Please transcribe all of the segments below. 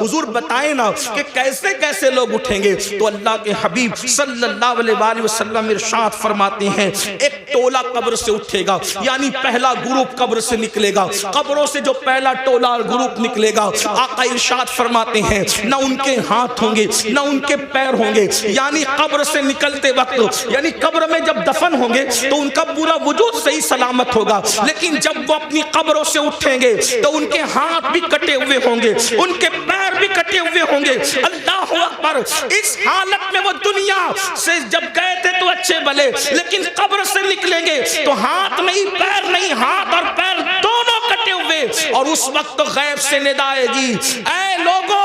حضور بتائیں نا کہ کیسے کیسے لوگ اٹھیں گے. تو اللہ کے حبیب صلی اللہ علیہ وسلم ارشاد فرماتے ہیں ایک ٹولہ قبر سے اٹھے گا، یعنی پہلا گروپ قبر سے نکلے گا. قبروں سے جو پہلا ٹولہ اور گروپ نکلے گا، آقا ارشاد فرماتے ہیں نہ ان کے ہاتھ ہوں گے نہ ان کے پیر ہوں گے. یعنی قبر سے نکلتے وقت، یعنی قبر میں جب دفن ہوں گے تو ان کا پورا وجود صحیح سلامت ہوگا، لیکن جب وہ اپنی قبروں سے اٹھیں گے تو ان کے ہاتھ بھی کٹے ہوئے ہوں گے، ان کے پیر بھی کٹے ہوئے ہوں گے. اللہ اکبر. اس حالت میں وہ دنیا سے جب گئے تھے تو اچھے بھلے، لیکن قبر سے نکلیں گے تو ہاتھ نہیں پیر نہیں، ہاتھ اور پیر دونوں کٹے ہوئے. اور اس وقت غیب سے ندا آئے گی، اے لوگوں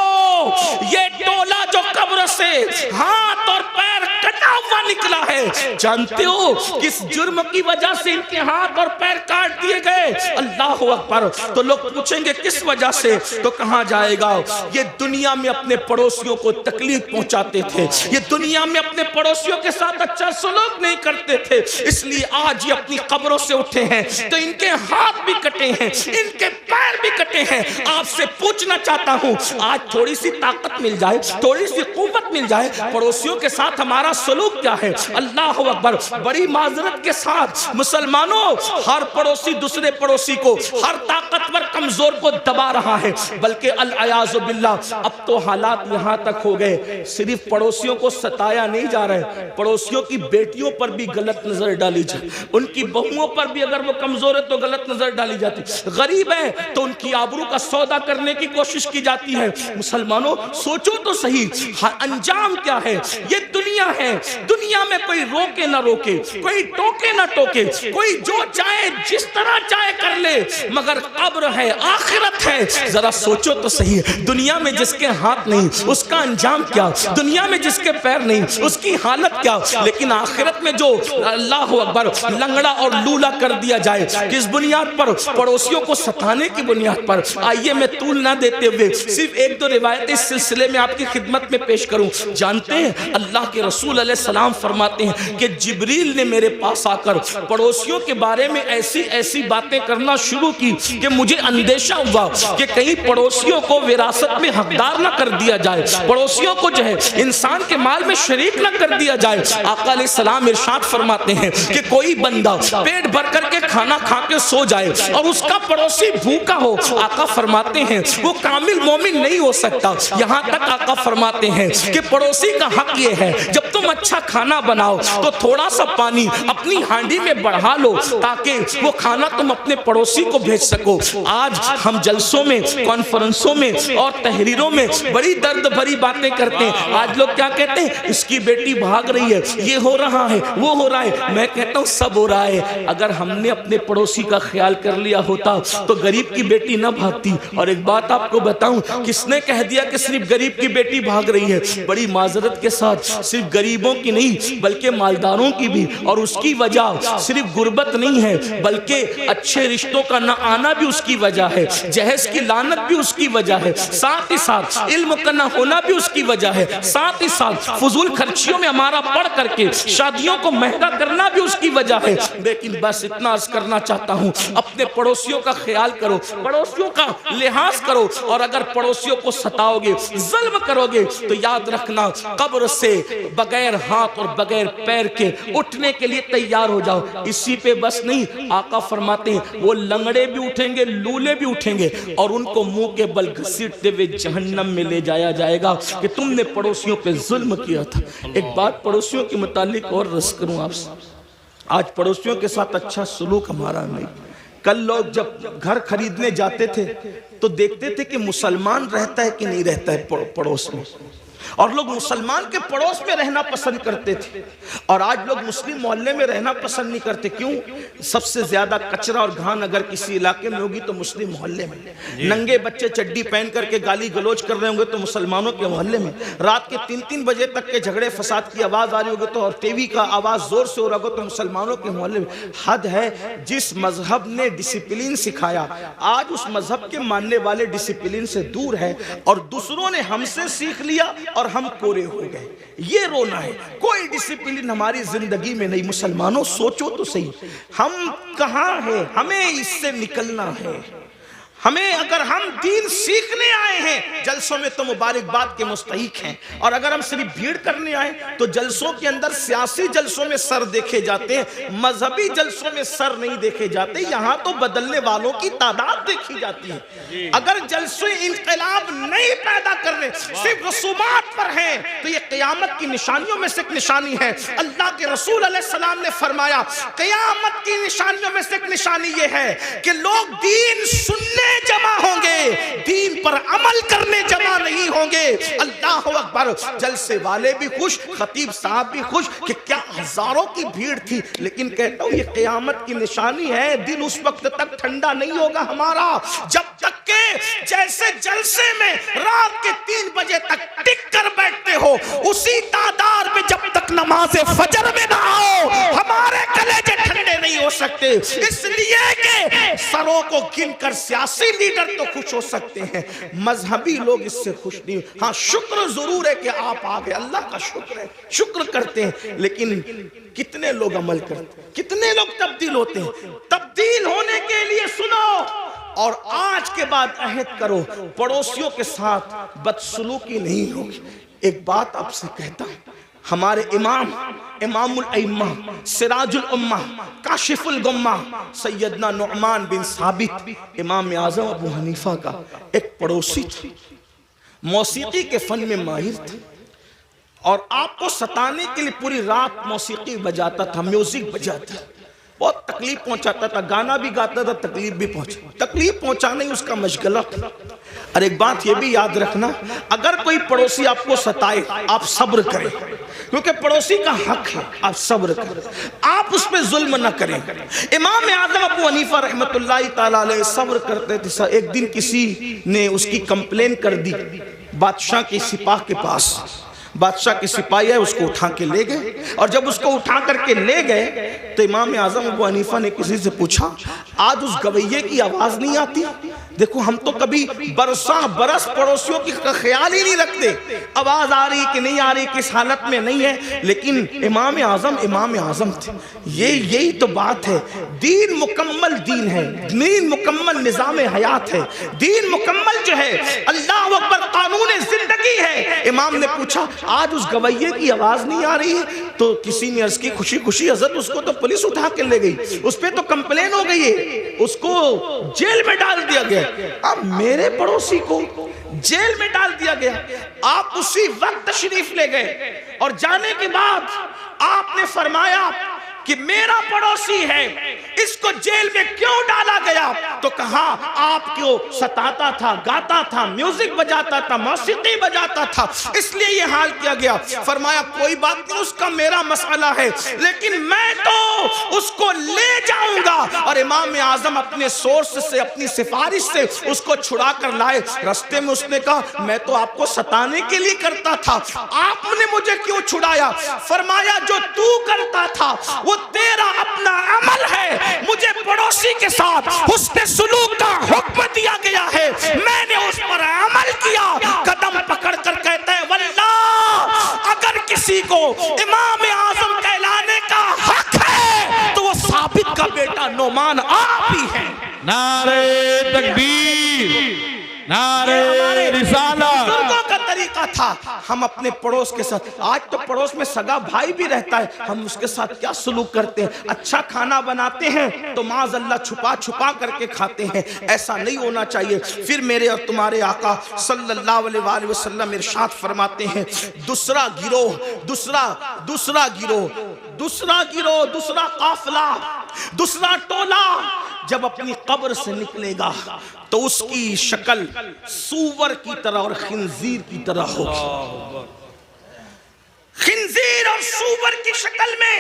یہ ٹولہ جو قبر سے ہاتھ اور پیر کٹا ہوا نکلا ہے، جانتے ہو کس جرم کی وجہ سے ان کے ہاتھ اور پیر کاٹ دیے گئے؟ اللہ اکبر. تو لوگ پوچھیں گے کس وجہ سے؟ تو کہاں جائے گا یہ دنیا میں اپنے پڑوسیوں کو تکلیف پہنچاتے تھے، یہ دنیا میں اپنے پڑوسیوں کے ساتھ اچھا سلوک نہیں کرتے تھے، اس لیے آج یہ اپنی قبروں سے اٹھے ہیں تو ان کے ہاتھ بھی کٹے ہیں، ان کے پیر بھی کٹے ہیں. آپ سے پوچھنا چاہتا ہوں آج تھوڑی سی طاقت مل جائے، تھوڑی سی قوت مل جائے، پڑوسیوں کے ساتھ ہمارا سلوک کیا ہے؟ اللہ اکبر. بڑی معذرت کے ساتھ مسلمانوں، ہر پڑوسی دوسرے پڑوسی کو، ہر طاقتور کمزور کو دبا رہا ہے، بلکہ العیاذ باللہ اب تو حالات یہاں تک ہو گئے صرف پڑوسیوں کو ستایا نہیں جا رہا ہے، پڑوسیوں کی بیٹیوں پر بھی غلط نظر ڈالی جائے، ان کی بہوؤں پر بھی اگر وہ کمزور ہے تو غلط نظر ڈالی جاتی، غریب ہے تو ان کی آبرو کا سودا کرنے کی کوشش کی جاتی ہے. مسلمانوں سوچو تو صحیح انجام کیا ہے؟ یہ دنیا ہے، دنیا میں کوئی روکے نہ روکے، کوئی ٹوکے نہ ٹوکے، کوئی جو چاہے جس طرح چاہے کر لے، مگر قبر ہے، آخرت ہے. ذرا سوچو تو صحیح دنیا میں جس کے ہاتھ نہیں اس کا انجام کیا، دنیا میں جس کے پیر نہیں اس کی حالت کیا، لیکن آخرت میں جو اللہ اکبر لنگڑا اور لولا کر دیا جائے کس بنیاد پر؟ پڑوسیوں کو ستانے کی بنیاد پر. آئیے میں طول نہ دیتے ہوئے صرف ایک دو روایت اس سلسلے میں آپ کی خدمت میں پیش کروں. جانتے ہیں اللہ کے رسول علیہ السلام فرماتے ہیں کہ جبریل نے میرے پاس آ کر پڑوسیوں کے بارے میں ایسی ایسی باتیں کرنا شروع کی کہ مجھے اندیشہ ہوا کہ کہیں پڑوسیوں کو وراثت میں حقدار نہ کر دیا جائے، پڑوسیوں کو جو ہے انسان کے مال میں شریک نہ کر دیا جائے. آقا علیہ السلام ارشاد فرماتے ہیں کہ کوئی بندہ پیٹ بھر کر کے کھانا کھا کے سو جائے اور اس کا پڑوسی بھوکا ہو، آقا فرماتے ہیں وہ کامل مومن نہیں ہو سکتا. یہاں تک آقا فرماتے ہیں کہ پڑوسی کا حق یہ ہے جب تم اچھا کھانا بناؤ تو تھوڑا سا پانی اپنی ہانڈی میں بڑھا لو تاکہ وہ کھانا تم اپنے پڑوسی کو بھیج سکو. آج ہم جلسوں میں، کانفرنسوں میں اور تحریروں میں بڑی درد بھری باتیں کرتے ہیں. آج لوگ کیا کہتے ہیں؟ اس کی بیٹی بھاگ رہی ہے، یہ ہو رہا ہے، وہ ہو رہا ہے. میں کہتا ہوں سب ہو رہا ہے. اگر ہم نے اپنے پڑوسی کا خیال کر لیا ہوتا تو غریب کی بیٹی نہ بھاگتی. اور ایک بات آپ کو بتاؤں، کس نے کہہ دیا کہ صرف غریب کی بیٹی بھاگ رہی ہے؟ بڑی معذرت کے ساتھ صرف غریبوں کی نہیں بلکہ مالداروں کی بھی. اور اس کی وجہ صرف غربت نہیں ہے بلکہ اچھے رشتوں کا نہ آنا بھی اس کی وجہ ہے، جہیز کی لعنت بھی اس کی وجہ ہے، ساتھ ہی ساتھ علم کا نہ ہونا بھی اس کی وجہ ہے، ساتھ ہی ساتھ فضول خرچیوں میں ہمارا پڑھ کر کے شادیوں کو مہنگا کرنا بھی اس کی وجہ ہے. لیکن بس اتنا عرض کرنا چاہتا ہوں اپنے پڑوسیوں کا خیال کرو، پڑوسیوں کا لحاظ کرو، اور اگر پڑوسیوں کو ستاؤ گے، ظلم کرو گے تو یاد رکھنا قبر سے بغیر ہاتھ اور بغیر پیر کے اٹھنے کے لیے تیار ہو جاؤ. اسی پہ بس نہیں، آقا فرماتے ہیں وہ لنگڑے بھی اٹھیں گے، لولے بھی اٹھیں گے اور ان کو منہ کے بل گھسیٹتے ہوئے جہنم میں لے جایا جائے گا کہ تم نے پڑوسیوں پہ ظلم کیا تھا. ایک بات پڑوسیوں کے متعلق اور رس کروں آپ سے، آج پڑوسیوں کے ساتھ اچھا سلوک ہمارا نہیں. کل لوگ جب گھر خریدنے جاتے تھے تو دیکھتے تھے کہ مسلمان رہتا ہے کہ نہیں رہتا ہے پڑوس میں، اور لوگ مسلمان کے پڑوس میں رہنا پسند کرتے تھے. اور آج لوگ مسلم محلے میں رہنا پسند نہیں کرتے. کیوں؟ سب سے زیادہ کچرا اور گھان اگر کسی علاقے میں ہوگی تو مسلم محلے میں. ننگے بچے چڈی پہن کر کے گالی گلوچ کر رہے ہوں گے تو مسلمانوں کے محلے میں. رات کے 3-3 بجے تک کے جھگڑے فساد کی آواز آ رہی ہوگی تو، اور ٹی وی کا آواز زور سے ہو رہا ہوگا تو مسلمانوں کے محلے میں. حد ہے. جس مذہب نے ڈسپلین سکھایا آج اس مذہب کے ماننے والے ڈسپلین سے دور ہے، اور دوسروں نے ہم سے سیکھ لیا اور ہم کورے ہو گئے. یہ رونا ہے. کوئی ڈسپلین ہماری زندگی میں نہیں. مسلمانوں سوچو تو صحیح، ہم کہاں ہیں؟ ہمیں اس سے نکلنا ہے. ہمیں اگر ہم دین سیکھنے آئے ہیں جلسوں میں تو مبارکباد کے مستحق ہیں، اور اگر ہم صرف بھیڑ کرنے آئے تو جلسوں کے اندر سیاسی جلسوں میں سر دیکھے جاتے ہیں، مذہبی جلسوں میں سر نہیں دیکھے جاتے، یہاں تو بدلنے والوں کی تعداد دیکھی جاتی ہے۔ اگر جلسے انقلاب نہیں پیدا کرنے صرف رسومات پر ہیں تو یہ قیامت کی نشانیوں میں سے ایک نشانی ہے۔ اللہ کے رسول علیہ السلام نے فرمایا قیامت کی نشانیوں میں سے ایک نشانی یہ ہے کہ لوگ دین سننے جمع ہوں گے، دین پر عمل کرنے جمع نہیں ہوں گے۔ اللہ اکبر، جلسے والے بھی خوش، خطیب صاحب بھی خوش کہ کیا ہزاروں کی بھیڑ تھی، لیکن کہتا ہوں یہ قیامت کی نشانی ہے۔ دن اس وقت تک ٹھنڈا نہیں ہوگا ہمارا جب تک کہ جیسے جلسے میں رات کے 3 بجے تک ٹک کر بیٹھتے ہو، اسی تعداد میں جب تک نماز فجر میں نہ آؤ ہمارے کلیجے ٹھنڈے نہیں ہو سکتے۔ اس لیے کہ سروں کو گن کر سیاسی لیڈر تو خوش ہو سکتے ہیں، مذہبی لوگ اس سے خوش نہیں۔ ہاں شکر ضرور ہے کہ آپ آگے، اللہ کا شکر ہے، شکر کرتے ہیں، لیکن کتنے لوگ عمل کرتے ہیں، کتنے لوگ تبدیل ہوتے ہیں؟ تبدیل ہونے کے لیے سنو اور آج کے بعد عہد کرو پڑوسیوں کے ساتھ بدسلوکی نہیں ہوگی۔ ایک بات آپ سے کہتا ہوں، ہمارے امام الائمہ، سراج الامہ، کاشف الغمہ، سیدنا نعمان بن ثابت امام اعظم ابو حنیفہ کا ایک پڑوسی تھا، موسیقی کے فن میں ماہر تھا، اور آپ کو ستانے کے لیے پوری رات موسیقی بجاتا تھا، میوزک بجاتا تھا، بہت تکلیف پہنچاتا تھا، گانا بھی گاتا تھا، تکلیف بھی تکلیف پہنچانا ہی اس کا مشغلہ تھا۔ اور ایک بات یہ بھی یاد رکھنا، اگر کوئی پڑوسی آپ کو ستائے آپ صبر کریں، کیونکہ پڑوسی کا حق ہے، آپ صبر کریں، آپ اس پہ ظلم نہ کریں۔ امام اعظم ابو حنیفہ رحمۃ اللہ تعالیٰ علیہ صبر کرتے تھے۔ ایک دن کسی نے اس کی کمپلین کر دی بادشاہ کے سپاہ کے پاس، بادشاہ کے سپاہی ہے، اس کو اٹھا کے لے گئے، اور جب اس کو اٹھا کر کے لے گئے تو امام اعظم ابو حنیفہ نے کسی سے پوچھا آج اس گویے کی آواز نہیں آتی؟ دیکھو ہم تو کبھی برس پڑوسیوں کی خیال ہی نہیں رکھتے، آواز آ رہی کہ نہیں آ رہی، کس حالت میں نہیں ہے، لیکن امام اعظم تھے۔ یہی تو بات ہے، دین مکمل دین ہے، دین مکمل نظام حیات ہے، دین مکمل جو ہے اللہ اکبر قانون زندگی ہے۔ امام نے پوچھا آج اس گویے کی آواز نہیں آ رہی ہے، تو کسی نے عرض کی خوشی خوشی حضرت اس کو تو پولیس اٹھا کے لے گئی، اس پہ تو کمپلین ہو گئی ہے، اس کو جیل میں ڈال دیا گیا۔ اب میرے پڑوسی کو جیل میں ڈال دیا گیا، آپ اسی وقت تشریف لے گئے، اور جانے کے بعد آپ نے فرمایا کہ میرا پڑوسی ہے، اس کو جیل میں کیوں ڈالا گیا؟ تو کہا آپ کو ستاتا تھا، گاتا تھا، میوزک بجاتا تھا، موسیقی بجاتا تھا، اس لیے یہ حال کیا گیا۔ فرمایا کوئی بات نہیں، اس کا میرا مسئلہ ہے، لیکن میں تو اس کو لے جاؤں گا۔ اور امام اعظم اپنے سورس سے، اپنی سفارش سے اس کو چھڑا کر لائے۔ رستے میں اس نے کہا میں تو آپ کو ستانے کے لیے کرتا تھا، آپ نے مجھے کیوں چھڑایا؟ فرمایا جو تو کرتا تھا وہ تیرا اپنا عمل ہے، مجھے پڑوسی کے ساتھ حسن سلوک کا حکم دیا گیا ہے، میں نے اس پر عمل کیا۔ قدم پکڑ کر کہتا ہے واللہ اگر کسی کو امام اعظم کہلانے کا حق ہے تو وہ ثابت کا بیٹا نعمان آپ ہی ہے۔ نعرہ تکبیر، نعرہ رسالت۔ بزرگوں کا طریقہ تھا، ہم اپنے پڑوس کے ساتھ، آج تو پڑوس میں سگا بھائی بھی رہتا ہے، ہم اس کے ساتھ کیا سلوک کرتے ہیں؟ اچھا کھانا بناتے ہیں تو معاذ اللہ چھپا کر کے کھاتے ہیں، ایسا نہیں ہونا چاہیے۔ پھر میرے اور تمہارے آقا صلی اللہ علیہ وآلہ وسلم ارشاد فرماتے ہیں دوسرا گروہ، دوسرا قافلہ، دوسرا ٹولہ جب اپنی قبر سے نکلے گا تو اس کی شکل سور کی طرح اور خنزیر کی طرح ہوگی۔ خنزیر اور سور کی شکل میں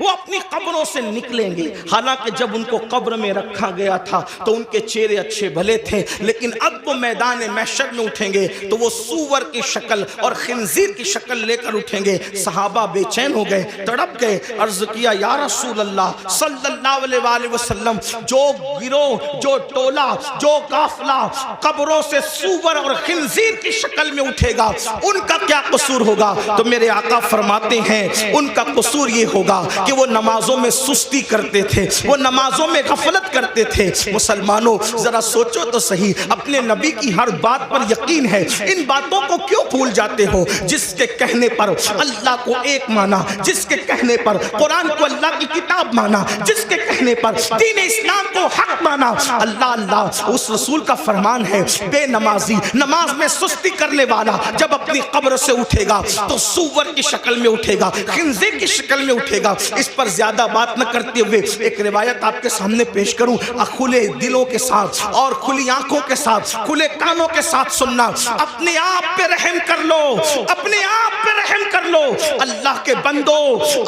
وہ اپنی قبروں سے نکلیں گے۔ حالانکہ جب ان کو قبر میں رکھا گیا تھا تو ان کے چہرے اچھے بھلے تھے، لیکن اب وہ میدان محشر میں اٹھیں گے تو وہ سور کی شکل اور خنزیر کی شکل لے کر اٹھیں گے۔ صحابہ بے چین ہو گئے، تڑپ گئے، عرض کیا یا رسول اللہ صلی اللہ علیہ وآلہ وسلم، جو گروہ، جو ٹولہ، جو قافلہ قبروں سے سور اور خنزیر کی شکل میں اٹھے گا ان کا کیا قصور ہوگا؟ تو میرے آقا فرماتے ہیں ان کا قصور یہ ہوگا کہ وہ نمازوں میں سستی کرتے تھے, وہ نمازوں میں غفلت کرتے تھے. مسلمانوں ذرا سوچو تو صحیح, اپنے نبی کی ہر بات پر یقین ہے, ان باتوں کو کیوں بھول جاتے ہو؟ جس کے کہنے پر اللہ کو ایک مانا, جس کے کہنے پر قرآن کو اللہ کی کتاب مانا, جس کے کہنے پر دین اسلام کو حق مانا. اللہ اللہ, اس رسول کا فرمان ہے, بے نمازی, نماز میں سستی کرنے والا جب اپنی قبر سے اٹھے گا تو سور کی شکل میں اٹھے گا, خنزیر کی شکل میں اٹھے گا. اس پر زیادہ بات نہ کرتے ہوئے ایک روایت آپ کے سامنے پیش کروں. کھلے دلوں کے ساتھ اور کھلی آنکھوں کے ساتھ, کھلے کانوں کے ساتھ سننا. اپنے آپ پہ رحم کر لو, اپنے آپ پہ رحم کر لو. اللہ کے بندو,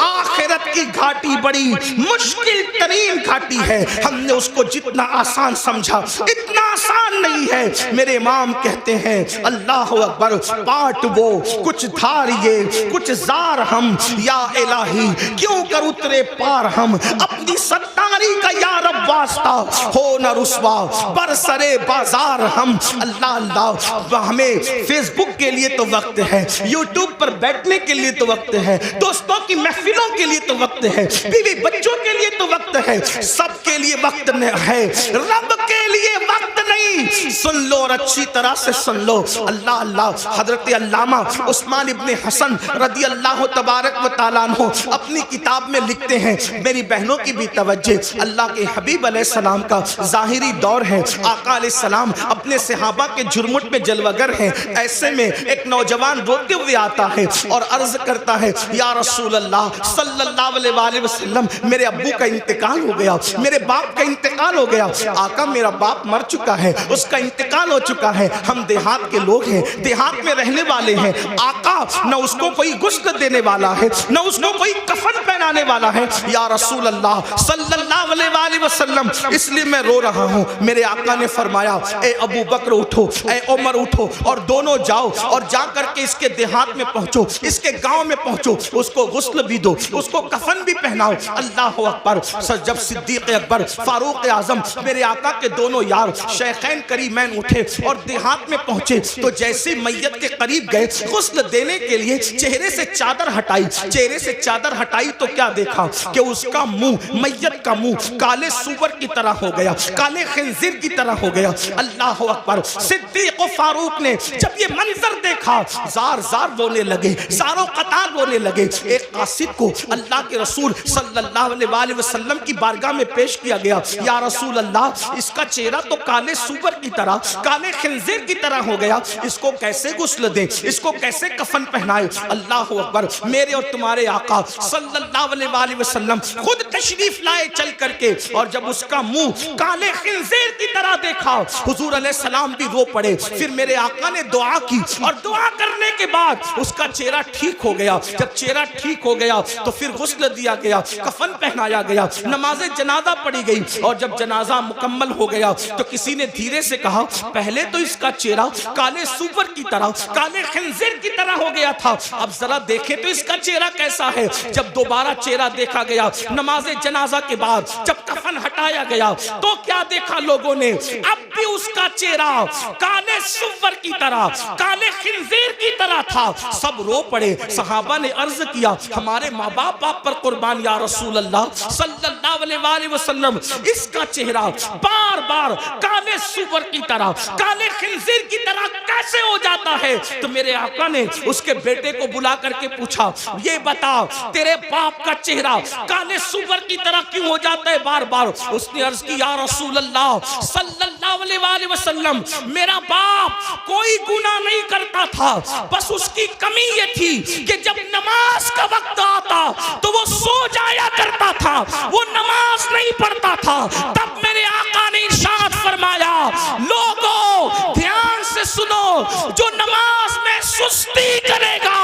آخرت کی گھاٹی بڑی مشکل ترین گھاٹی ہے. ہم نے اس کو جتنا آسان سمجھا اتنا آسان نہیں ہے. میرے امام کہتے ہیں اللہ اکبر, پاٹ وہ کچھ دھار یہ کچھ زار ہم, یا الہی کیوں کر اترے پار ہم, اپنی ستاری کا یا رب واسطہ ہو نہ رسوا برسرے بازار ہم. اللہ اللہ, ہمیں فیس بک کے لیے تو وقت ہے, یوٹیوب پر بیٹھنے کے لیے تو وقت ہے, دوستوں کی محفلوں کے لیے تو وقت ہے, بیوی بچوں کے لیے تو وقت ہے, سب کے لیے وقت ہے, رب کے لیے وقت نہیں. سن لو اور اچھی طرح سے سن لو. اللہ اللہ, حضرت علامہ عثمان ابن حسن رضی اللہ تبارک و تعالیٰ عنہ اپنی کتاب میں لکھتے ہیں, میری بہنوں کی بھی توجہ, اللہ کے حبیب علیہ السلام کا ظاہری دور ہے, آقا علیہ السلام اپنے صحابہ کے جھرمٹ میں جلوگر ہیں. ایسے میں ایک نوجوان روتے ہوئے آتا ہے اور عرض کرتا ہے, یا رسول اللہ صلی اللہ علیہ وآلہ وسلم, میرے ابو کا انتقال ہو گیا, میرے باپ کا انتقال ہو گیا. آقا میرا باپ مر چکا ہے, اس کا انتقال ہو چکا ہے, ہم دیہات کے لوگ ہیں, دیہات میں رہنے والے ہیں. آقا نہ اس کو کوئی غسل دینے والا ہے, نہ اس کو کوئی کفن پہنانے والا ہے. یا رسول اللہ صلی اللہ علیہ وآلہ وسلم, اس لیے میں رو رہا ہوں. میرے آقا نے فرمایا, اے ابو بکر اٹھو, اے عمر اٹھو, اور دونوں جاؤ اور جا کر کے اس کے دیہات میں پہنچو, اس کے گاؤں میں پہنچو, اس کو غسل بھی دو, اس کو کفن بھی پہناؤ. اللہ اکبر. جب صدیق اکبر, فاروق اعظم, میرے آقا کے دونوں یار شیخین کریمین اٹھے اور دیہات میں پہنچے تو جیسے میت کے قریب گئے غسل دینے کے لیے, چہرے سے چادر ہٹائی, چہرے سے چادر ہٹائی تو کیا دیکھا کہ اس کا منہ, میت کا منہ کالے سور کی طرح ہو گیا, کالے خنزیر کی طرح ہو گیا. اللہ اکبر. صدیق و فاروق نے جب یہ منظر دیکھا زار زار رونے لگے, زاروں قطار رونے لگے. ایک قاصد کو اللہ کے رسول صلی اللہ علیہ وآلہ وسلم کی بارگاہ میں پیش کیا گیا, یا رسول اللہ اس کا چہرہ تو کالے سور کی طرح, کالے خنزیر کی طرح ہو گیا, اس کو کیسے غسل دیں, اس کو کیسے کفن پہنائے. اللہ اکبر. میرے اور تمہارے آقا صلی اللہ علیہ وآلہ وسلم خود تشریف لائے چل کر کے, اور جب اس کا منہ کالے خنزیر کی طرح دیکھا حضور علیہ السلام بھی رو پڑے. پھر میرے آقا نے دعا کی اور دعا کرنے کے بعد اس کا چہرہ ٹھیک ہو گیا. جب چہرہ ٹھیک ہو گیا تو پھر غسل دیا گیا, کفن پہنایا گیا, نماز جنازہ پڑھی گئی. اور جب جنازہ مکمل ہو گیا تو کسی نے دھیرے سے کہا, پہلے تو اس کا چہرہ کالے سور کی طرح, کالے خنزیر کی طرح ہو گیا تھا, اب ذرا دیکھیں تو اس کا چہرہ کیسا ہے. جب دوبارہ چہرہ دیکھا گیا نماز جنازہ کے بعد, جب کفن ہٹایا گیا تو کیا دیکھا لوگوں نے, اب بھی اس کا چہرہ کالے سور کی طرح, کالے خنزیر کی طرح تھا. سب رو پڑے. صحابہ نے عرض کیا, ہمارے ماں باپ آپ پر قربان یا رسول اللہ صلی اللہ علیہ وآلہ وسلم, اس کا چہرہ بار بار کالے سور کی طرح, کالے خنزیر کی طرح کیسے ہو جاتا ہے. تو میرے آقا نے اس کے بیٹے کو بلا کر کے پوچھا, یہ بتا تیرے باپ کا چہرہ کالے سور کی طرح کیوں ہو جاتا ہے بار بار. اس نے عرض کی, یا رسول اللہ صلی اللہ علیہ وآلہ وسلم, میرا باپ کوئی گناہ نہیں کرتا تھا, بس اس کی کمی یہ تھی کہ جب نماز کا وقت آتا تو وہ سو جایا کرتا تھا, وہ نماز نہیں پڑھتا تھا. تب میرے آقا نے ارشاد فرمایا, لوگوں دھیان سے سنو, جو نماز میں سستی کرے گا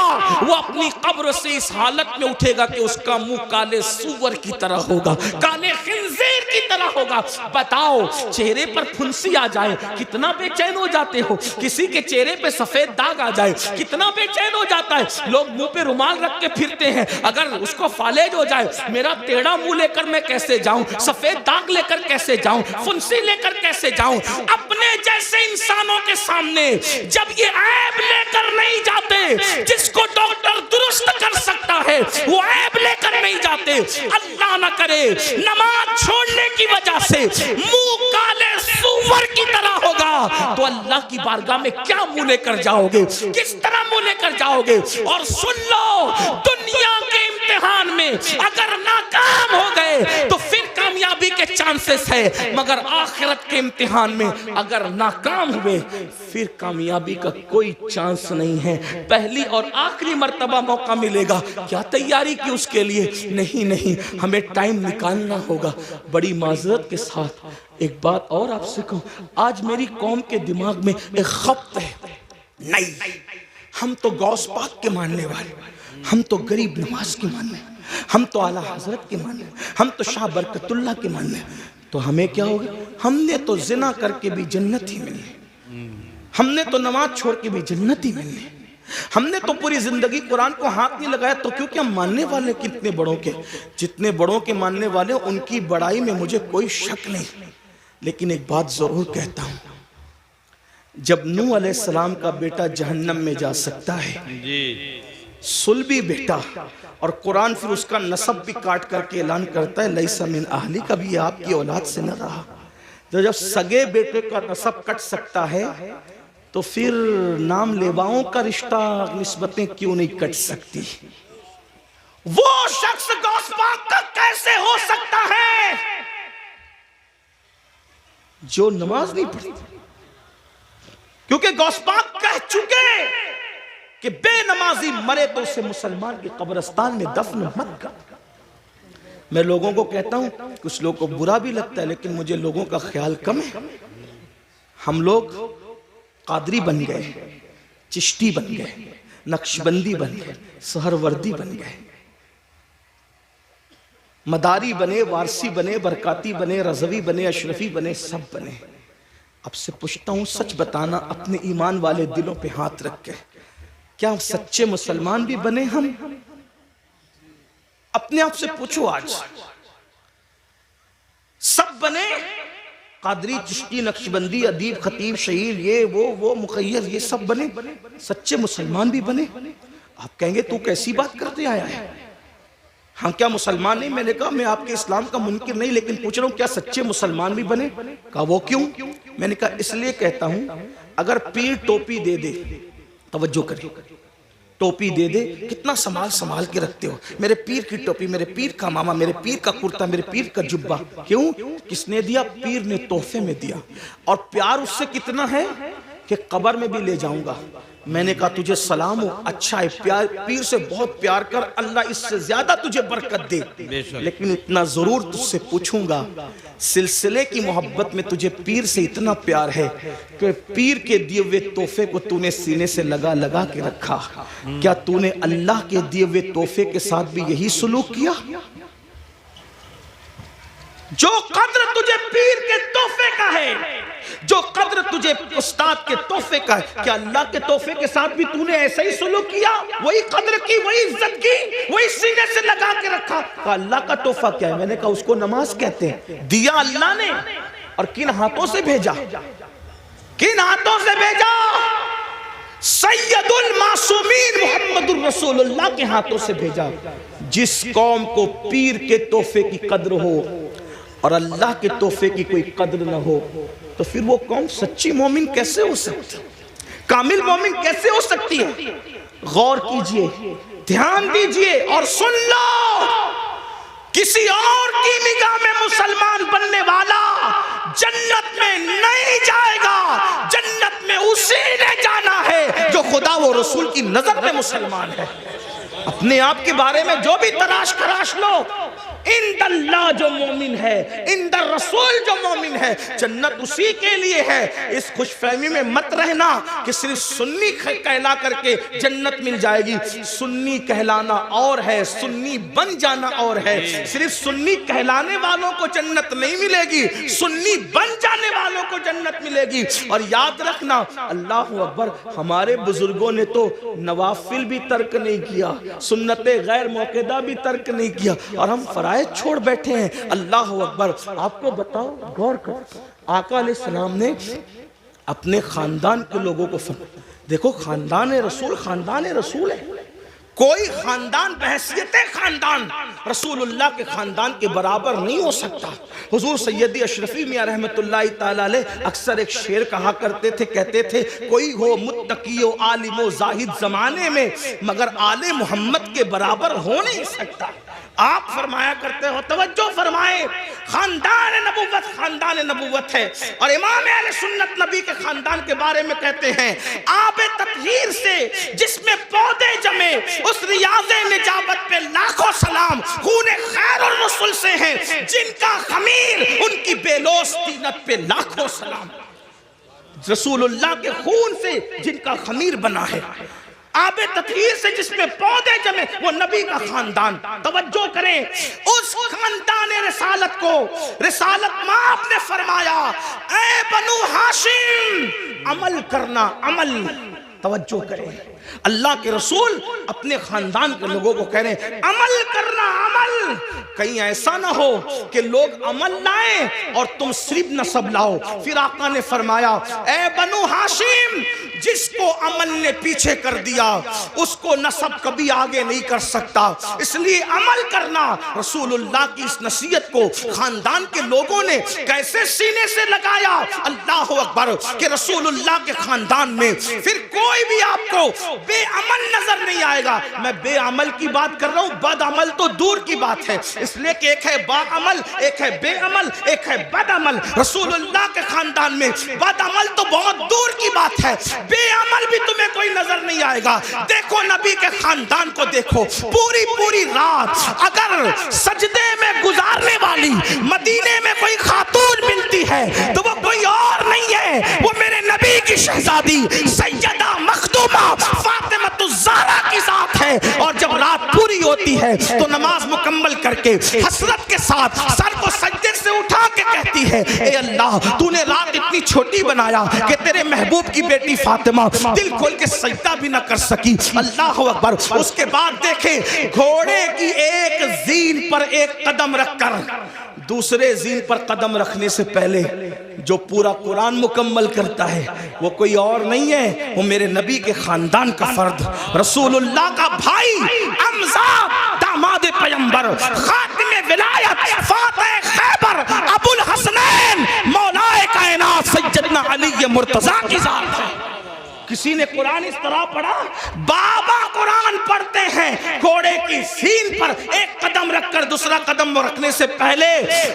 وہ اپنی قبر سے اس حالت میں اٹھے گا کہ اس کا منہ کالے سور کی طرح ہوگا, کالے خنزیر کی طرح ہوگا. بتاؤ, چہرے پر پھنسی آ جائے کتنا بے چین ہو جاتے ہو, کسی کے چہرے پہ سفید داغ آ جائے کتنا بے چین ہو جاتا ہے. لوگ منہ پہ رومال رکھ کے پھرتے ہیں, اگر اس کو فالج ہو جائے, میرا ٹیڑھا منہ لے کر میں کیسے جاؤں, سفید داغ لے کر کیسے جاؤں, پھنسی لے کر کیسے جاؤں. اپنے جیسے انسانوں کے سامنے جب یہ عیب لے کر نہیں جاتے, جس کو ڈاکٹر درست کر سکتا ہے وہ عیب لے کر نہیں جاتا, جاتے، اللہ نہ کرے نماز چھوڑنے کی وجہ سے منہ کالے سور کی طرح ہوگا تو اللہ کی بارگاہ میں کیا منہ لے کر جاؤ گے، کس طرح منہ لے کر جاؤ گے؟ اور سن لو، دنیا کے امتحان میں اگر ناکام ہو گئے تو پھر کامیابی کے چانسز ہے، مگر آخرت کے امتحان میں اگر ناکام ہوئے پھر کامیابی کا کوئی چانس نہیں ہے۔ پہلی اور آخری مرتبہ موقع ملے گا، کیا تیاری کی اس کے لیے؟ نہیں، ہمیں ٹائم نکالنا ہوگا۔ بڑی معذرت کے ساتھ ایک بات اور آپ سے کہوں، آج میری قوم کے دماغ میں ایک خبط ہے، نہیں ہم تو غوث پاک کے ماننے والے، ہم تو غریب نواز کے ماننے، ہم تو اعلیٰ حضرت کے ماننے، ہم تو شاہ برکت اللہ کے ماننے، تو ہمیں کیا ہوگا؟ ہم نے تو زنا کر کے بھی جنت ہی ملنی، ہم نے تو نماز چھوڑ کے بھی جنت ہی ملنی، ہم نے تو پوری زندگی قرآن کو ہاتھ نہیں لگایا، تو کیونکہ ہم ماننے والے کتنے بڑوں کے، جتنے بڑوں کے ماننے والے ان کی بڑائی میں مجھے کوئی شک نہیں، لیکن ایک بات ضرور کہتا ہوں، جب نوح علیہ السلام کا بیٹا جہنم میں جا سکتا ہے، سلبی بیٹا، اور قرآن پھر اس کا نسب بھی کاٹ کر کے اعلان کرتا ہے لیس من اہلی، کبھی یہ آپ کی اولاد سے نہ رہا، تو جب سگے بیٹے کا نسب کٹ سکتا ہے تو پھر نام لیواؤں کا رشتہ نسبتیں کیوں نہیں کٹ سکتی؟ وہ شخص غوث پاک کا کیسے ہو سکتا ہے جو نماز نہیں پڑھتا؟ کیونکہ غوث پاک کہہ چکے کہ بے نمازی مرے تو اسے مسلمان کے قبرستان میں دفن مت کر۔ میں لوگوں کو کہتا ہوں، کچھ لوگوں کو برا بھی لگتا ہے، لیکن مجھے لوگوں کا خیال کم ہے۔ ہم لوگ قادری بن گئے، چشتی بن گئے، نقشبندی بن گئے، سہروردی بن گئے، مداری بنے، وارسی بنے، برکاتی بنے، رضوی بنے، اشرفی بنے، سب بنے۔ اب سے پوچھتا ہوں، سچ بتانا اپنے ایمان والے دلوں پہ ہاتھ رکھ کے، کیا سچے مسلمان بھی بنے ہم؟ اپنے آپ سے پوچھو، آج سب بنے؟ قادری، چشتی، نقشبندی، ادیب، خطیب، شہید، یہ وہ مخیر، یہ سب بنے؟ سچے مسلمان بھی بنے؟ آپ کہیں گے تو کیسی بات کرتے آیا ہے، ہم کیا مسلمان نہیں؟ میں نے کہا میں آپ کے اسلام کا منکر نہیں، لیکن پوچھ رہا ہوں کیا سچے مسلمان بھی بنے؟ کہا وہ کیوں؟ میں نے کہا اس لیے کہتا ہوں، اگر پیر ٹوپی دے دے، توجہ کریں، ٹوپی دے دے، کتنا سنبھال کے رکھتے ہو، میرے پیر کی ٹوپی، میرے پیر کا ماما، میرے پیر کا کرتا، میرے پیر کا جبہ، کیوں؟ کس نے دیا؟ پیر نے تحفے میں دیا، اور پیار اس سے کتنا ہے کہ قبر میں بھی لے جاؤں گا۔ میں نے کہا تجھے سلام ہو، اچھا ہے، پیر سے بہت پیار کر، اللہ اس سے زیادہ تجھے برکت دے، لیکن اتنا ضرور تجھ سے پوچھوں گا، سلسلے کی محبت میں تجھے پیر سے اتنا پیار ہے کہ پیر کے دیے ہوئے تحفے کو تو نے سینے سے لگا کے رکھا، کیا تو نے اللہ کے دیے ہوئے تحفے کے ساتھ بھی یہی سلوک کیا؟ جو قدر تجھے پیر کے تحفے کا ہے، جو قدر تجھے استاد کے تحفے کا ہے، کیا اللہ کے تحفے کے ساتھ بھی تو نے ایسا ہی سلوک کیا؟ وہی قدر کی، وہی عزت کی، وہی سینے سے لگا کے رکھا؟ کہا اللہ کا تحفہ کیا ہے؟ میں نے کہا اس کو نماز کہتے ہیں، دیا اللہ نے، اور کن ہاتھوں سے بھیجا؟ کن ہاتھوں سے بھیجا؟ سید المعصومین محمد الرسول اللہ کے ہاتھوں سے بھیجا۔ جس قوم کو پیر کے تحفے کی قدر ہو اور اللہ کے تحفے کی کوئی قدر نہ ہو، تو پھر وہ قوم سچی مومن کیسے ہو سکتی، کامل مومن کیسے ہو سکتی ہے؟ غور کیجئے، دھیان دیجئے اور سن لو، کسی اور کی نگاہ میں مسلمان بننے والا جنت میں نہیں جائے گا، جنت میں اسی نے جانا ہے جو خدا و رسول کی نظر میں مسلمان ہے۔ اپنے آپ کے بارے میں جو بھی تلاش کراش لو، اند اللہ جو مومن ہے، اند الرسول جو مومن ہے، جنت اسی کے لیے ہے۔ اس خوش فہمی میں مت رہنا کہ صرف سنی کہلا کر کے جنت مل جائے گی۔ سنی کہلانا اور ہے، سنی بن جانا اور ہے۔ صرف سنی کہلانے والوں کو جنت نہیں ملے گی، سنی بن جانے والوں کو جنت ملے گی۔ اور یاد رکھنا، اللہ اکبر، ہمارے بزرگوں نے تو نوافل بھی ترک نہیں کیا، سنت غیر موقعہ بھی ترک نہیں کیا، اور ہم فرائض چھوڑ بیٹھے ہیں۔ اللہ اکبر۔ آپ کو بتاؤ، غور کر، آقا علیہ السلام نے اپنے خاندان کے لوگوں کو دیکھو، خاندان رسول ہے، کوئی خاندان بحیثیت خاندان رسول اللہ کے خاندان کے برابر نہیں ہو سکتا۔ حضور سیدی اشرفی میاں رحمت اللہ تعالیٰ علیہ اکثر ایک شعر کہا کرتے تھے، کہتے تھے کوئی ہو متقی و عالم و زاہد زمانے میں مگر آل محمد کے برابر ہو نہیں سکتا۔ آپ فرمایا کرتے ہو، توجہ فرمائے، خاندان نبوت ہے، اور امام اہل سنت نبی کے خاندان کے بارے میں کہتے ہیں آب تطہیر سے جس میں پودے جمے اس ریاض نجابت پہ لاکھوں سلام، خون خیر الرسل سے ہیں جن کا خمیر ان کی بے لوث طینت پہ لاکھوں سلام۔ رسول اللہ کے خون سے جن کا خمیر بنا ہے، آب تطہیر سے جس میں پودے جمے، وہ نبی کا خاندان۔ توجہ کریں، اس خاندان رسالت کو رسالت ماں نے فرمایا اے بنو ہاشم عمل کرنا، عمل۔ توجہ کریں، اللہ کے رسول اپنے خاندان کے لوگوں کو کہہ رہے ہیں عمل کرنا، عمل۔ کہیں ایسا نہ ہو کہ لوگ عمل لائیں اور تم صرف نسب لاؤ۔ پھر آقا نے فرمایا اے بنو ہاشم جس کو عمل نے پیچھے کر دیا اس کو نسب کبھی آگے نہیں کر سکتا، اس لیے عمل کرنا۔ رسول اللہ کی اس نصیحت کو خاندان کے لوگوں نے کیسے سینے سے لگایا، اللہ اکبر، کہ رسول اللہ کے خاندان میں پھر کوئی بھی آپ کو بے عمل نظر نہیں آئے گا۔ میں بے عمل کی بات کر رہا ہوں، بد عمل تو دور کی بات ہے، اس لیے کہ ایک ہے با عمل، ایک ہے بے عمل، ایک ہے بد عمل۔ رسول اللہ کے خاندان میں بد عمل تو بہت دور کی بات ہے، بے عمل بھی تمہیں کوئی نظر نہیں آئے گا۔ دیکھو نبی کے خاندان کو دیکھو، پوری رات اگر سجدے میں گزارنے والی مدینے میں کوئی خاتون ملتی ہے تو وہ کوئی اور نہیں ہے، وہ میرے نبی کی شہزادی سیدہ مخدومہ فاطمۃ الزہرا کی ذات ہے۔ اور جب رات پوری ہوتی ہے تو نماز مکمل کر کے حسرت کے ساتھ سر کو سجدے سے اٹھا کے کہتی ہے اے اللہ تو نے رات اتنی چھوٹی بنایا کہ تیرے محبوب کی بیٹی فاطمہ دل کھول کے سجدہ بھی نہ کر سکی۔ اللہ اکبر۔ اس کے بعد دیکھیں گھوڑے کی ایک زین پر ایک قدم رکھ کر دوسرے زین پر قدم رکھنے سے پہلے جو پورا قرآن مکمل کرتا ہے وہ کوئی اور نہیں ہے، وہ میرے نبی کے خاندان کا فرد، رسول اللہ کا بھائی حمزہ داماد پیغمبر خاتم ولایت فاتح خیبر ابو الحسنین مولا کائنات سیدنا علی مرتضیٰ کی ذات ہے۔ کسی نے قرآن اس طرح پڑھا، بابا قرآن پڑھتے ہیں گھوڑے کی سین پر ایک قدم رکھ کر دوسرا قدم رکھنے سے پہلے،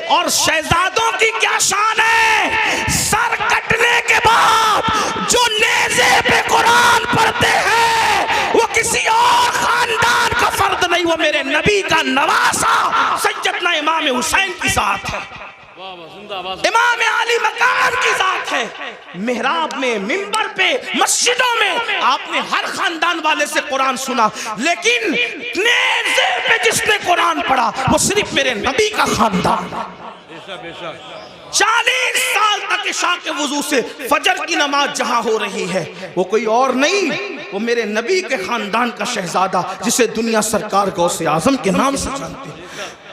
اور شہزادوں کی کیا شان ہے، سر کٹنے کے بعد جو نیزے پہ قرآن پڑھتے ہیں وہ کسی اور خاندان کا فرد نہیں، وہ میرے نبی کا نواسا سیدنا امام حسین کی ذات ہے، امام علی مقام کی ذات ہے۔ محراب میں، منبر پہ، مسجدوں میں آپ نے ہر خاندان والے سے قرآن سنا، لیکن نیزے پہ جس نے قرآن پڑھا وہ صرف میرے نبی کا خاندان۔ 40 سال تک عشاء کے وضو سے فجر کی نماز جہاں ہو رہی ہے وہ کوئی اور نہیں، وہ میرے نبی کے خاندان کا شہزادہ جسے دنیا سرکار غوث اعظم کے نام سے جانتے ہیں۔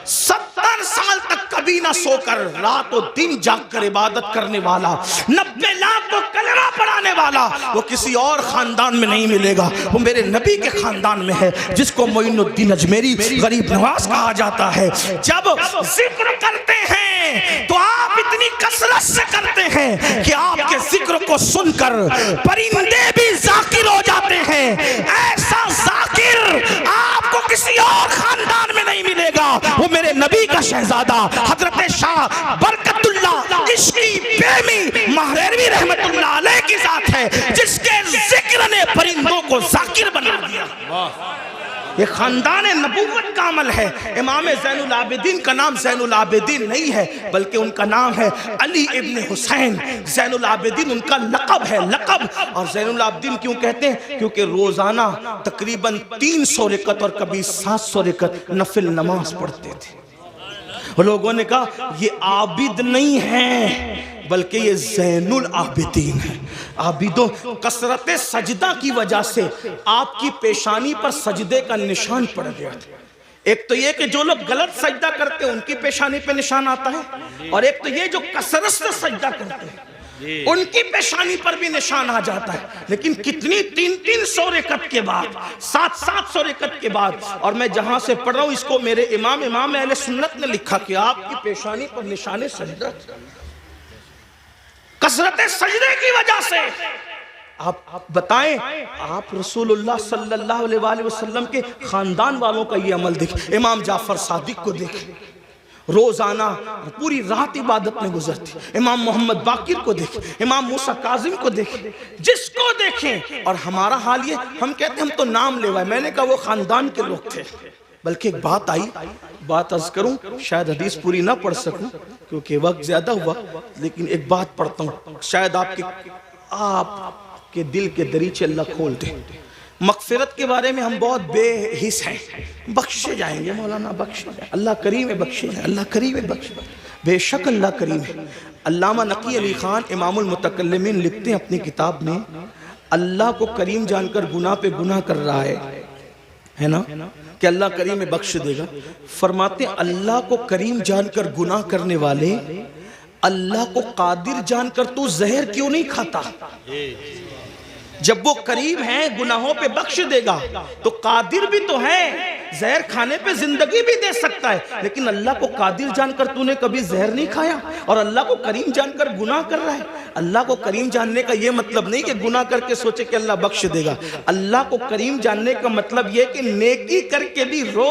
70 سال تک کبھی نہ سو کر رات و دن جاگ کر عبادت کرنے والا، 90 لاکھ کو کلمہ پڑھانے والا وہ کسی اور خاندان میں نہیں ملے گا، وہ میرے نبی کے خاندان میں ہے، جس کو معین الدین اجمیری غریب نواز کہا جاتا ہے۔ جب ذکر کرتے ہیں تو آپ اتنی کثرت سے کرتے ہیں کہ آپ کے ذکر کو سن کر پرندے بھی ذاکر ہو جاتے ہیں۔ ایسا ذاکر آپ کو کسی اور خاندان میں نہیں ملے گا، وہ میرے نبی کا شہزادہ حضرت شاہ برکت اللہ عشقی بیمی مہروی رحمت اللہ علیہ کی ذات ہے، جس کے ذکر نے پرندوں کو ذاکر بنا دیا۔ یہ خاندان نبوت کا عمل ہے۔ امام زین العابدین کا نام زین العابدین نہیں ہے بلکہ ان کا نام ہے علی ابن حسین۔ زین العابدین ان کا لقب ہے، لقب۔ اور زین العابدین کیوں کہتے ہیں؟ کیونکہ روزانہ تقریباً 300 رکعت اور کبھی 700 رکعت نفل نماز پڑھتے تھے۔ لوگوں نے کہا یہ عابد نہیں ہے بلکہ یہ زین العابدین ہے۔ عابدوں کثرت سجدہ کی وجہ سے آپ کی پیشانی پر سجدے کا نشان پڑ گیا تھا۔ ایک تو یہ کہ جو لوگ غلط سجدہ کرتے ہیں ان کی پیشانی پہ نشان آتا ہے، اور ایک تو یہ جو کثرت سے سجدہ کرتے ہیں ان کی پیشانی پر بھی نشان آ جاتا ہے، لیکن کتنی 300 رکعت کے بعد، 700 رکعت کے بعد. اور میں جہاں سے پڑھ رہا ہوں اس کو میرے امام اہل سنت نے لکھا کہ آپ کی پیشانی پر نشان سجدہ، کثرت سجدے کی وجہ سے. آپ بتائیں، آپ رسول اللہ صلی اللہ علیہ وسلم کے خاندان والوں کا یہ عمل دیکھیں. امام جعفر صادق کو دیکھیں، روزانہ پوری رات عبادت میں گزرتی. امام محمد باقر کو دیکھیں، امام موسیٰ کاظم کو دیکھیں، جس کو دیکھیں. اور ہمارا حال یہ، ہم کہتے ہیں ہم تو نام لیوائے. میں نے کہا وہ خاندان کے لوگ تھے. بلکہ ایک بات آئی، بات عرض کروں، شاید حدیث پوری نہ پڑھ سکوں کیونکہ وقت زیادہ ہوا، لیکن ایک بات پڑھتا ہوں، شاید آپ کے دل کے دریچے اللہ کھول دیں. مغفرت کے بارے میں ہم بہت بے حس ہیں، بخشے جائیں گے مولانا، بخشے جائیں، اللہ کریم ہے، بخشے جائیں، اللہ کریم ہے، بخشے جائیں. بے شک اللہ کریم ہے. علامہ نقی علی خان امام المتکلمین لکھتے ہیں اپنی کتاب میں، اللہ کو کریم جان کر گناہ پہ گناہ کر رہا ہے نا، کہ اللہ کریم میں بخش دے گا. فرماتے ہیں اللہ کو کریم جان کر گناہ کرنے والے، اللہ کو قادر جان کر تو زہر کیوں نہیں کھاتا؟ جب وہ کریم ہے گناہوں پہ بخش دے گا تو قادر بھی تو ہے، زہر کھانے پہ زندگی بھی دے سکتا ہے. لیکن اللہ کو قادر جان کر تو نے کبھی زہر نہیں کھایا، اور اللہ کو کریم جان کر گناہ کر رہا ہے. اللہ کو کریم جاننے کا یہ مطلب نہیں کہ گناہ کر کے سوچے کہ اللہ بخش دے گا. اللہ کو کریم جاننے کا مطلب یہ کہ نیکی کر کے بھی رو،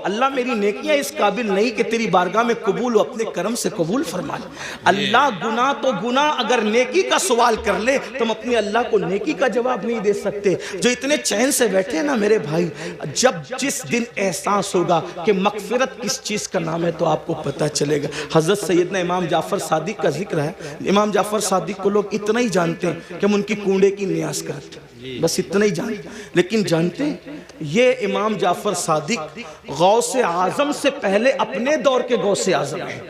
اللہ میری نیکیاں اس قابل نہیں کہ تیری بارگاہ میں قبول ہو، اپنے کرم سے قبول فرما لے. اللہ گناہ تو گناہ، اگر نیکی کا سوال کر لے تم اپنے اللہ کو نیکی کا جواب نہیں دے سکتے. جو اتنے چین سے بیٹھے ہیں نا میرے بھائی، جس دن احساس ہوگا کہ مغفرت کس چیز کا نام ہے تو آپ کو پتہ چلے گا. حضرت سیدنا امام جعفر صادق کا ذکر ہے. امام جعفر صادق کو لوگ اتنا ہی جانتے ہیں کہ ہم ان کی کونڈے کی نیاز کرتے ہیں، بس اتنا ہی جانتے ہیں. لیکن جانتے ہیں یہ امام جعفر صادق غوث اعظم سے پہلے اپنے دور کے غوث اعظم ہیں.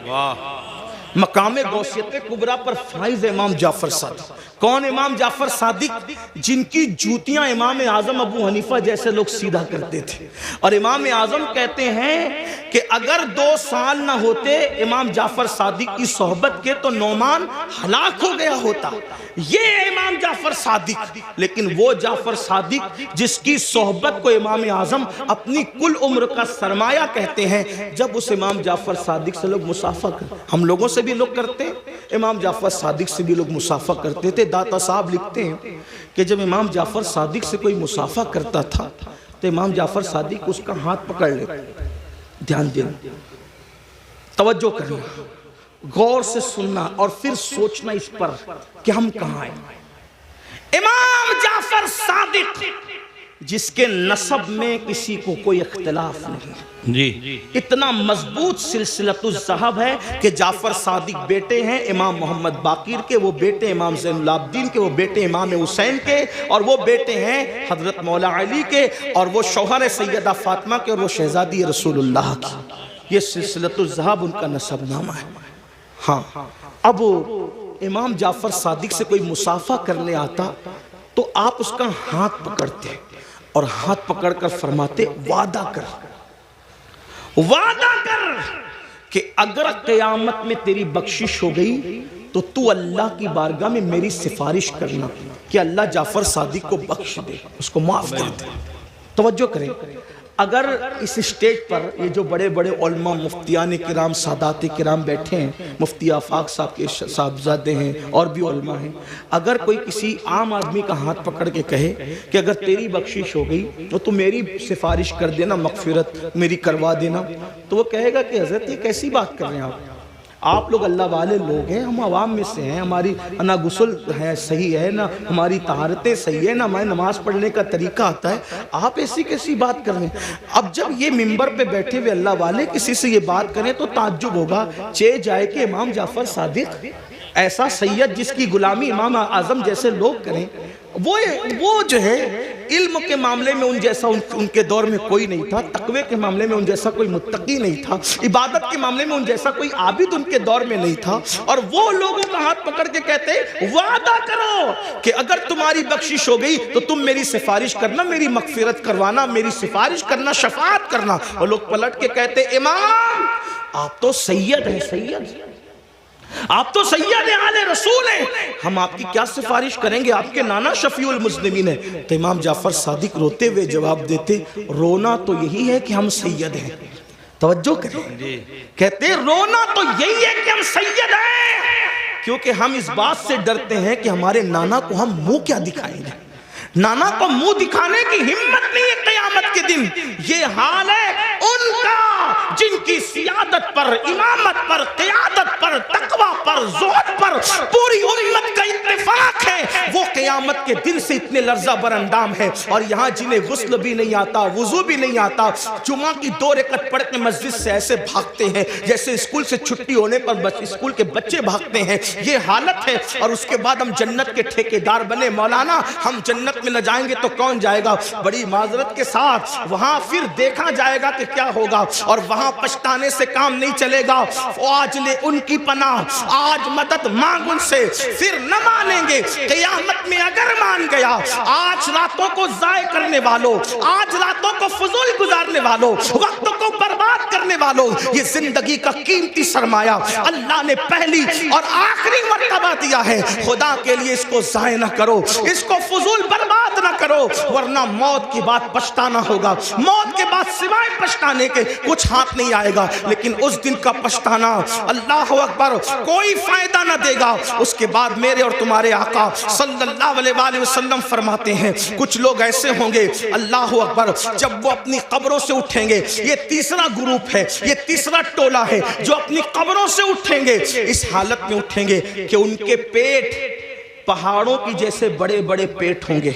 مقام غوثیت کبریٰ پر فائز امام جعفر صادق. کون امام جعفر صادق؟ جن کی جوتیاں امام اعظم ابو حنیفہ جیسے لوگ سیدھا کرتے تھے. اور امام اعظم کہتے ہیں کہ اگر 2 سال نہ ہوتے امام جعفر صادق کی صحبت کے تو نعمان ہلاک ہو گیا ہوتا. یہ امام جعفر صادق. لیکن وہ جعفر صادق جس کی صحبت کو امام اعظم اپنی کل عمر کا سرمایہ کہتے ہیں، جب اس امام جعفر صادق سے لوگ مصافحہ کرتے، ہم لوگوں سے بھی لوگ کرتے ہیں، امام جعفر صادق سے بھی لوگ مصافحہ کرتے تھے. داتا صاحب لکھتے ہیں کہ جب امام جعفر صادق سے کوئی مصافحہ کرتا تھا تو امام جعفر صادق اس کا ہاتھ پکڑ لے. دھیان دینا، توجہ کرنا، غور سے سننا اور پھر سوچنا اس پر کہ ہم کہاں ہیں. امام جعفر صادق جس کے نسب میں کسی کو کوئی اختلاف نہیں، جی اتنا مضبوط سلسلۃ الذہب ہے کہ جعفر صادق بیٹے ہیں امام محمد باقر کے، وہ بیٹے امام زین العابدین کے، وہ بیٹے امام حسین کے، اور وہ بیٹے ہیں حضرت مولا علی کے، اور وہ شوہر سیدہ فاطمہ کے، اور وہ شہزادی رسول اللہ کی. یہ سلسلۃ الذہب ان کا نسب نامہ ہے. ہاں، اب امام جعفر صادق سے کوئی مصافحہ کرنے آتا تو آپ اس کا ہاتھ پکڑتے اور ہاتھ پکڑ کر فرماتے وعدہ کر کہ اگر قیامت میں تیری بخشش ہو گئی تو اللہ کی بارگاہ میں میری سفارش کرنا کہ اللہ جعفر صادق کو بخش دے، اس کو معاف کر دے. توجہ کریں، اگر اس اسٹیج پر یہ جو بڑے بڑے علماء، مفتیان کرام، سادات کرام بیٹھے ہیں، مفتی آفاق صاحب کے صاحبزادے ہیں اور بھی علماء ہیں، اگر کوئی کسی عام آدمی کا ہاتھ پکڑ کے کہے کہ اگر تیری بخشش ہو گئی تو میری سفارش کر دینا، مغفرت میری کروا دینا، تو وہ کہے گا کہ حضرت یہ کیسی بات کر رہے ہیں آپ لوگ اللہ والے لوگ ہیں، ہم عوام میں سے ہیں، ہماری نہ غسل ہے صحیح ہے، نہ ہماری طہارتیں صحیح ہے، نہ ہمیں نماز پڑھنے کا طریقہ آتا ہے، آپ ایسی کیسی بات کر رہے ہیں. اب جب یہ منبر پہ بیٹھے ہوئے اللہ والے کسی سے یہ بات کریں تو تعجب ہوگا، چہ جائے کہ امام جعفر صادق ایسا سید جس کی غلامی امام اعظم جیسے لوگ کریں، وہ جو ہے علم کے معاملے میں ان جیسا ان کے دور میں کوئی نہیں تھا، تقوی کے معاملے میں ان جیسا کوئی متقی نہیں تھا، عبادت کے معاملے میں ان جیسا کوئی عابد ان کے دور میں نہیں تھا. اور وہ لوگوں کا ہاتھ پکڑ کے کہتے وعدہ کرو کہ اگر تمہاری بخشش ہو گئی تو تم میری سفارش کرنا، میری مغفرت کروانا، میری سفارش کرنا، شفاعت کرنا. اور لوگ پلٹ کے کہتے امام آپ تو سید ہیں، سید آپ تو سید آل رسول ہیں، ہم آپ کی کیا سفارش کریں گے، آپ کے نانا شفیع المذنبین ہیں۔ تو امام جعفر صادق روتے ہوئے جواب دیتے، رونا تو یہی ہے کہ ہم سید ہیں۔ توجہ کریں، کہتے رونا تو یہی ہے کہ ہم سید ہیں، کیونکہ ہم اس بات سے ڈرتے ہیں کہ ہمارے نانا کو ہم منہ کیا دکھائیں گے، نانا کو منہ دکھانے کی ہمت نہیں ہے قیامت کے دن۔ یہ حال ہے ان کا جن کی سیادت پر، امامت پر، قیادت پر، تقوی پر، زہد پر پوری امت کا اتفاق ہے، وہ قیامت کے دن سے اتنے لرزہ بر اندام ہے۔ اور یہاں جنہیں غسل بھی نہیں آتا، وضو بھی نہیں آتا، جمعہ کی 2 رکعت پڑھ کے مسجد سے ایسے بھاگتے ہیں جیسے اسکول سے چھٹی ہونے پر اسکول کے بچے بھاگتے ہیں، یہ حالت ہے۔ اور اس کے بعد ہم جنت کے ٹھیکیدار بنے، مولانا ہم جنت میں نہ جائیں گے تو کون جائے گا؟ بڑی معذرت کے ساتھ وہاں پھر دیکھا جائے گا کہ کیا ہوگا، اور وہاں پچھتانے سے کام نہیں چلے گا۔ آج لے ان کی پناہ، آج مدد مانگ ان سے، پھر نہ مانیں گے قیامت میں اگر مان گیا۔ آج راتوں کو ضائع کرنے والوں، آج راتوں کو فضول گزارنے والوں، وقت کو برباد کرنے والوں، یہ زندگی کا قیمتی سرمایہ اللہ نے پہلی اور آخری مرتبہ دیا ہے، خدا کے لیے اس کو ضائع نہ کرو، اس کو فضول برباد نہ کرو، ورنہ موت کی بات پچھتانا ہوگا۔ موت کے بعد سوائے پچھتانے کے کچھ ہاتھ نہیں آئے گا، لیکن اس دن کا پچھتانا اللہ اکبر کوئی فائدہ نہ دے گا۔ اس کے بعد میرے اور تمہارے آقا صلی اللہ علیہ وآلہ وسلم فرماتے ہیں کچھ لوگ ایسے ہوں گے اللہ اکبر جب وہ اپنی قبروں سے اٹھیں گے، یہ تیسرا گروپ ہے، یہ تیسرا ٹولہ ہے جو اپنی قبروں سے اٹھیں گے، اس حالت میں اٹھیں گے کہ ان کے پیٹ پہاڑوں کی جیسے بڑے بڑے پیٹ ہوں گے،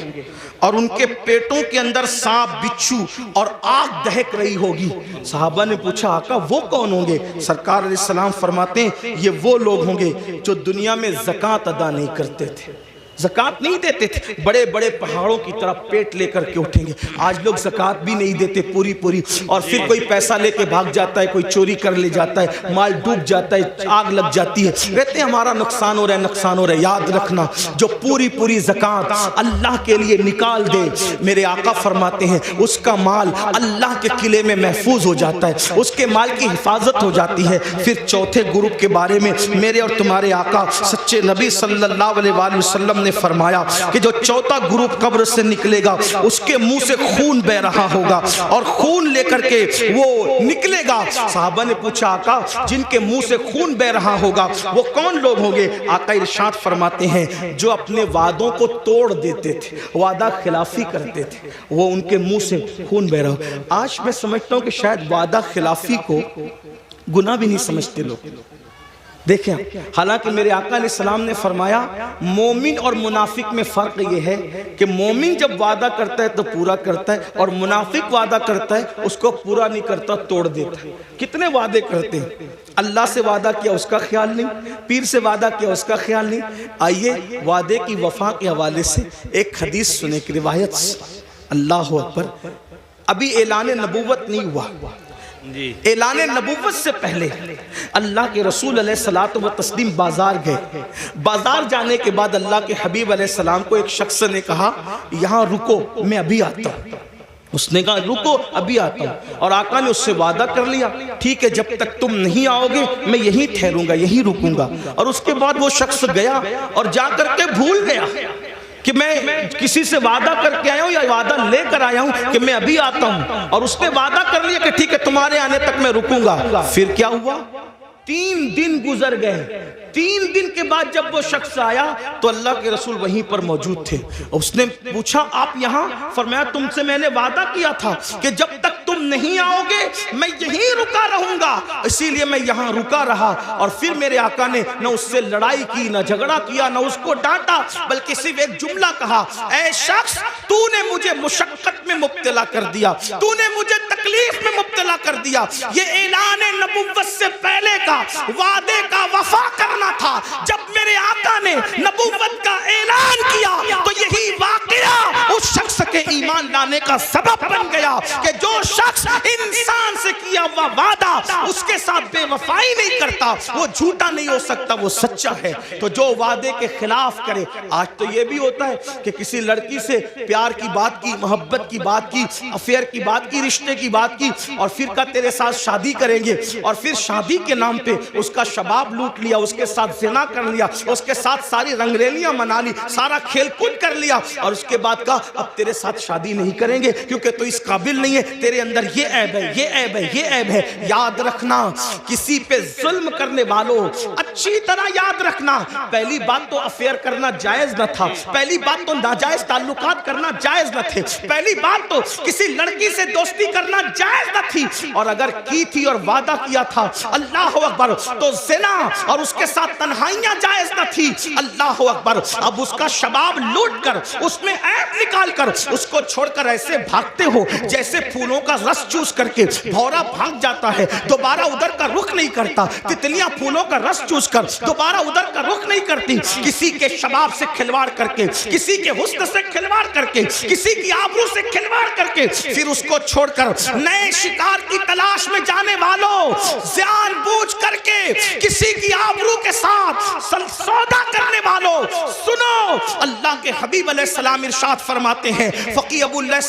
اور ان کے پیٹوں کے اندر سانپ، بچھو اور آگ دہک رہی ہوگی۔ صحابہ نے پوچھا آقا وہ کون ہوں گے؟ سرکار علیہ السلام فرماتے ہیں یہ وہ لوگ ہوں گے جو دنیا میں زکوٰۃ ادا نہیں کرتے تھے، زکوٰۃ نہیں دیتے تھے، بڑے بڑے پہاڑوں کی طرح پیٹ لے کر کے اٹھیں گے۔ آج لوگ زکوٰۃ بھی نہیں دیتے پوری، اور پھر کوئی پیسہ لے کے بھاگ جاتا ہے، کوئی چوری کر لے جاتا ہے، مال ڈوب جاتا ہے، آگ لگ جاتی ہے، کہتے ہیں ہمارا نقصان ہو رہا ہے، نقصان ہو رہا ہے۔ یاد رکھنا جو پوری زکوٰۃ اللہ کے لیے نکال دے، میرے آقا فرماتے ہیں اس کا مال اللہ کے قلعے میں محفوظ ہو جاتا ہے، اس کے مال کی حفاظت ہو جاتی ہے۔ پھر چوتھے گروپ کے بارے میں میرے اور تمہارے آقا سچے نبی صلی اللہ علیہ وآلہ وسلم نے فرمایا کہ جو چوتھا گروپ قبر سے نکلے گا اس کے منہ سے خون بہ رہا ہوگا، اور خون لے کر کے وہ نکلے گا۔ صحابہ نے پوچھا آقا جن کے منہ سے خون بہ رہا ہوگا وہ کون لوگ ہوں گے؟ آقا ارشاد فرماتے ہیں جو اپنے وعدوں کو توڑ دیتے تھے، وعدہ خلافی کرتے تھے، وہ ان کے منہ سے خون بہ رہا ہو۔ آج میں سمجھتا ہوں کہ شاید وعدہ خلافی کو گناہ بھی نہیں سمجھتے لوگ۔ دیکھیں حالانکہ میرے آقا علیہ السلام نے فرمایا مومن اور منافق میں فرق یہ ہے کہ مومن جب وعدہ کرتا ہے تو پورا کرتا ہے، اور منافق وعدہ کرتا ہے اس کو پورا نہیں کرتا، توڑ دیتا ہے۔ کتنے وعدے کرتے ہیں، اللہ سے وعدہ کیا اس کا خیال نہیں، پیر سے وعدہ کیا اس کا خیال نہیں۔ آئیے وعدے کی وفا کے حوالے سے ایک حدیث سنے کی روایت سے۔ اللہ اکبر، ابھی اعلان نبوت نہیں ہوا، اعلان نبوت سے پہلے اللہ کے رسول علیہ الصلوۃ والتسلیم بازار گئے۔ بازار جانے کے بعد اللہ کے حبیب علیہ السلام کو ایک شخص نے کہا یہاں رکو میں ابھی آتا ہوں۔ اس نے کہا رکو ابھی آتا ہوں، اور آقا نے اس سے وعدہ کر لیا ٹھیک ہے جب تک تم نہیں آؤ گے میں یہیں ٹھہروں گا، یہیں رکوں گا۔ اور اس کے بعد وہ شخص گیا اور جا کر کے بھول گیا کہ میں کسی سے وعدہ کر کے آیا ہوں یا وعدہ لے کر آیا ہوں کہ میں ابھی آتا ہوں، اور اس نے وعدہ کر لیا کہ ٹھیک ہے تمہارے آنے تک میں رکوں گا۔ پھر کیا ہوا؟ 3 دن گزر گئے۔ 3 دن کے بعد جب وہ شخص آیا تو اللہ کے رسول وہیں پر موجود تھے۔ اس نے پوچھا آپ یہاں؟ فرمایا تم سے میں نے وعدہ کیا تھا کہ جب تک تم نہیں آؤ گے میں یہیں رکا رہوں گا، اسی لیے میں یہاں رکا رہا۔ اور پھر میرے آقا نے نہ اس سے لڑائی کی، نہ جھگڑا کیا، نہ اس کو ڈانٹا، بلکہ صرف ایک جملہ کہا اے شخص تو نے مجھے مشقت میں مبتلا کر دیا، تو نے مجھے تکلیف میں مبتلا کر دیا۔ یہ اعلان نبوت سے پہلے کا وعدے کا وفا کرنا تھا۔ جب میرے آقا نے نبوت کا اعلان کیا تو یہی واقعہ اس شخص کے ایمان ایمان لانے کا سبب بن گیا کہ جو شخص انسان سے کیا ہوا وعدہ اس کے ساتھ بے وفائی نہیں کرتا وہ جھوٹا نہیں ہو سکتا، وہ سچا ہے۔ تو جو وعدے کے خلاف کرے، آج تو یہ بھی ہوتا ہے کہ کسی لڑکی سے پیار کی بات کی، محبت کی بات کی، افیئر کی بات کی، رشتے کی بات کی، اور پھر کہا تیرے ساتھ شادی کریں گے، اور پھر شادی کے نام پہ اس کا شباب لوٹ لیا، اس کے ساتھ زنا کر لیا، اس کے ساتھ ساری رنگریلیاں منا لی، سارا کھیل کود کر لیا، اور اس کے بعد کہا اب تیرے ساتھ شادی نہیں کریں گے کیونکہ تو اس قابل نہیں ہے، تیرے اندر یہ عیب ہے، یہ عیب ہے، یہ عیب ہے۔ یاد رکھنا، کسی پہ ظلم کرنے والوں اچھی طرح یاد رکھنا، پہلی بات تو افیئر کرنا جائز نہ تھا، پہلی بات تو ناجائز تعلقات کرنا جائز نہ تھے، پہلی بات تو کسی لڑکی سے دوستی کرنا جائز نہ تھی، اور اگر کی تھی اور وعدہ کیا تھا اللہ اکبر تو زنا اور اس کے ساتھ تنہائیاں جائز نہ تھی، اللہ اکبر۔ اب اس کا شباب لوٹ کر، اس میں عیب نکال کر اس کو چھوڑ کر ایسے بھاگتے ہو جیسے پھولوں کا رس چوس کر کے بھورا بھاگ جاتا ہے، دوبارہ ادھر کا رخ نہیں کرتا، تتلیاں پھولوں کا رس چوس کر دوبارہ ادھر کا رخ نہیں کرتی۔ کسی کے شباب سے کھلواڑ کر کے، کسی کے حسن سے کھلواڑ کر کے، کسی کی آبرو سے کھلواڑ کر کے پھر اس کو چھوڑ کر نئے شکار کی تلاش میں جانے والوں، جان بوجھ کر کے کسی کی آبرو کے ساتھ سودا کرنے والوں، سنو اللہ کے حبیب علیہ السلام ارشاد فرماتے ہیں، فقی ابو اللہ